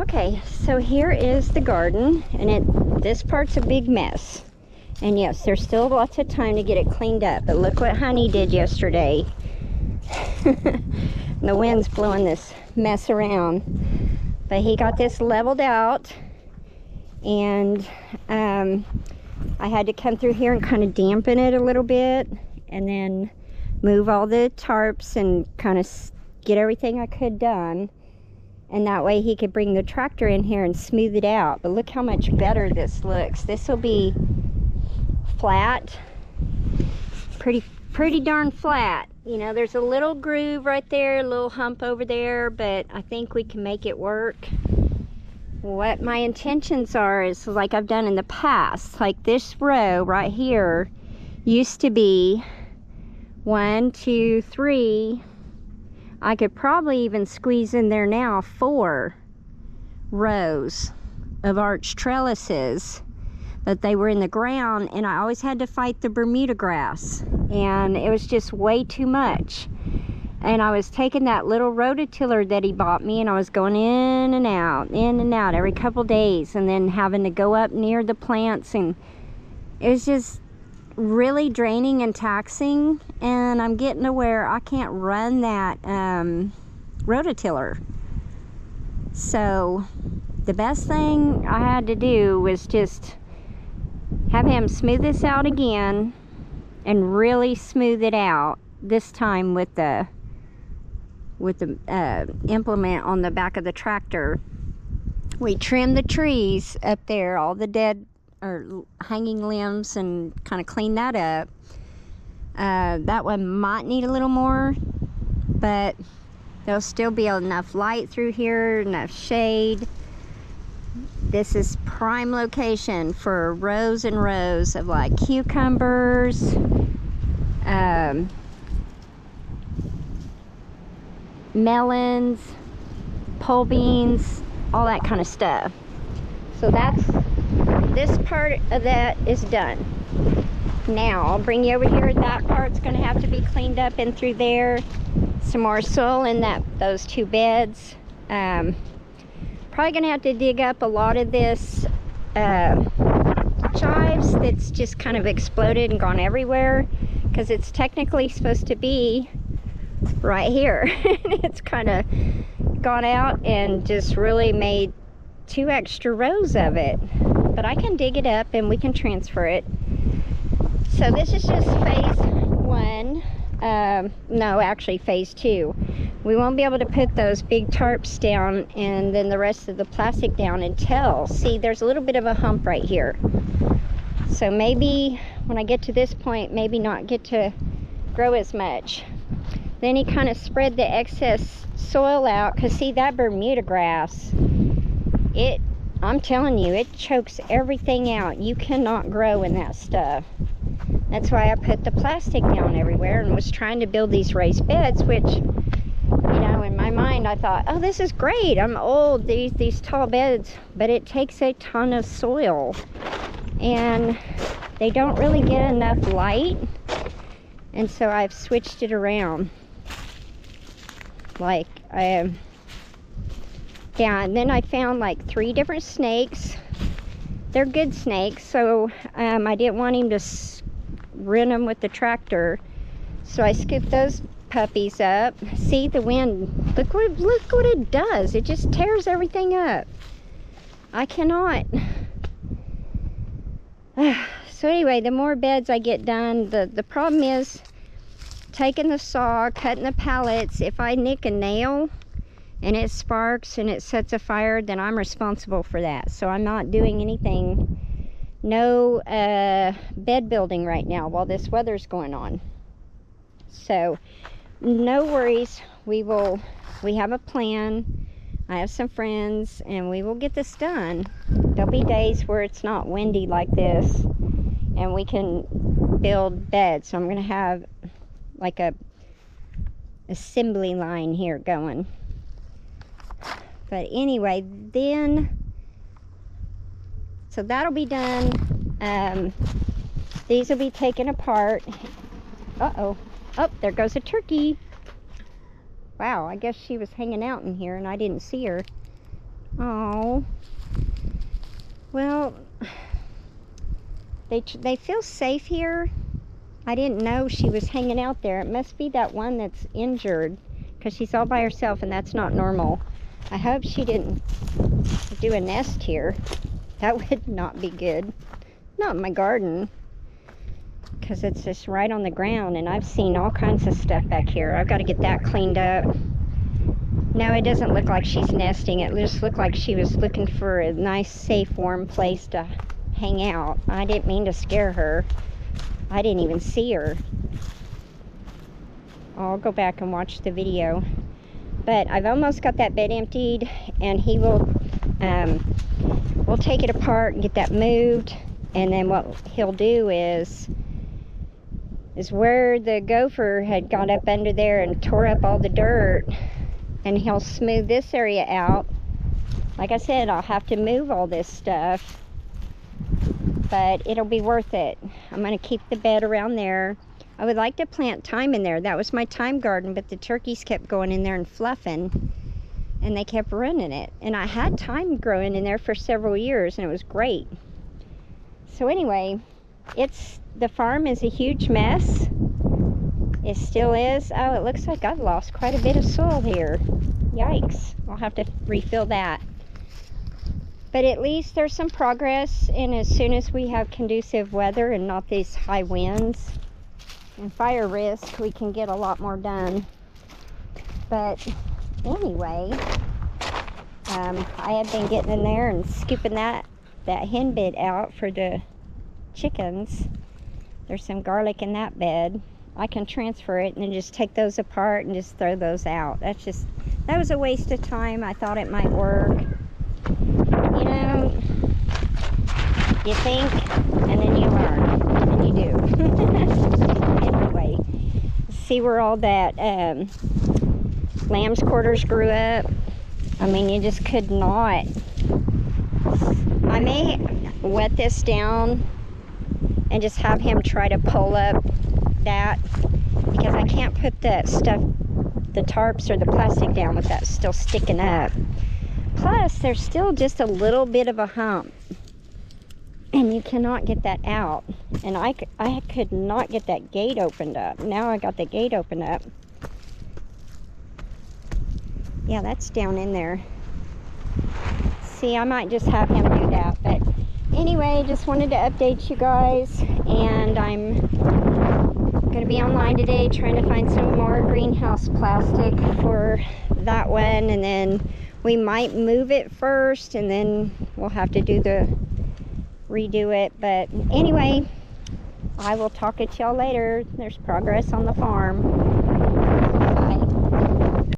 Okay, so here is the garden, and this part's a big mess. And yes, there's still lots of time to get it cleaned up, but look what Honey did yesterday. The wind's blowing this mess around. But he got this leveled out, and I had to come through here and kind of dampen it a little bit, and then move all the tarps and kind of get everything I could done. And that way he could bring the tractor in here and smooth it out. But look how much better this looks. This will be flat, pretty darn flat. You know, there's a little groove right there, a little hump over there, but I think we can make it work. What my intentions are is like I've done in the past. Like this row right here used to be 1, 2, 3. I could probably even squeeze in there now 4 rows of arch trellises, but they were in the ground, and I always had to fight the Bermuda grass, and it was just way too much. And I was taking that little rototiller that he bought me, and I was going in and out every couple days, and then having to go up near the plants, and it was just really draining and taxing. And I'm getting to where I can't run that rototiller. So the best thing I had to do was just have him smooth this out again, and really smooth it out this time with the implement on the back of the tractor. We trimmed the trees up there, all the dead or hanging limbs, and kind of clean that up. That one might need a little more, but there'll still be enough light through here, enough shade. This is prime location for rows and rows of like cucumbers, melons, pole beans, all that kind of stuff. So this part of that is done. Now I'll bring you over here. That part's going to have to be cleaned up in through there. Some more soil in those 2 beds. Probably going to have to dig up a lot of this chives that's just kind of exploded and gone everywhere, because it's technically supposed to be right here. It's kind of gone out and just really made 2 extra rows of it. But I can dig it up and we can transfer it. So this is just phase 1. No, actually phase 2. We won't be able to put those big tarps down and then the rest of the plastic down until, see, there's a little bit of a hump right here. So maybe when I get to this point, maybe not get to grow as much. Then he kind of spread the excess soil out, because see, that Bermuda grass, I'm telling you, it chokes everything out. You cannot grow in that stuff. That's why I put the plastic down everywhere and was trying to build these raised beds, which, you know, in my mind I thought, oh, this is great, I'm old, these tall beds, but it takes a ton of soil and they don't really get enough light, and so I've switched it around. Like yeah, and then I found like 3 different snakes. They're good snakes, so I didn't want him to run them with the tractor, so I scooped those puppies up. See, the wind, look what it does. It just tears everything up. I cannot. So anyway, the more beds I get done, the problem is taking the saw, cutting the pallets. If I nick a nail and it sparks and it sets a fire, then I'm responsible for that. So I'm not doing anything, no bed building right now while this weather's going on. So no worries, we have a plan. I have some friends and we will get this done. There'll be days where it's not windy like this and we can build beds. So I'm gonna have like a assembly line here going. But anyway, then, so that'll be done. These will be taken apart. Uh-oh. Oh, there goes a turkey. Wow, I guess she was hanging out in here and I didn't see her. Oh. Well, they feel safe here. I didn't know she was hanging out there. It must be that one that's injured, because she's all by herself, and that's not normal. I hope she didn't do a nest here. That would not be good. Not in my garden, because it's just right on the ground, and I've seen all kinds of stuff back here. I've got to get that cleaned up. No, it doesn't look like she's nesting. It just looked like she was looking for a nice, safe, warm place to hang out. I didn't mean to scare her. I didn't even see her. I'll go back and watch the video. But I've almost got that bed emptied, and he will, we'll take it apart and get that moved. And then what he'll do is where the gopher had got up under there and tore up all the dirt, and he'll smooth this area out. Like I said, I'll have to move all this stuff, but it'll be worth it. I'm going to keep the bed around there. I would like to plant thyme in there. That was my thyme garden, but the turkeys kept going in there and fluffing, and they kept running it. And I had thyme growing in there for several years, and it was great. So anyway, the farm is a huge mess. It still is. Oh, it looks like I've lost quite a bit of soil here. Yikes. I'll have to refill that. But at least there's some progress, and as soon as we have conducive weather and not these high winds and fire risk, we can get a lot more done. But anyway, I have been getting in there and scooping that hen bed out for the chickens. There's some garlic in that bed. I can transfer it and then just take those apart and just throw those out. That was a waste of time. I thought it might work. You know, you think, and then you learn, and you do. Anyway, see where all that lamb's quarters grew up? I mean, you just could not. I may wet this down and just have him try to pull up that, because I can't put that stuff, the tarps or the plastic down with that still sticking up. Plus, there's still just a little bit of a hump, and you cannot get that out. And I could not get that gate opened up. Now I got the gate opened up. Yeah, that's down in there. See, I might just have him do that. But anyway, just wanted to update you guys, and I'm going to be online today trying to find some more greenhouse plastic for that one, and then we might move it first, and then we'll have to redo it. But anyway, I will talk to y'all later. There's progress on the farm.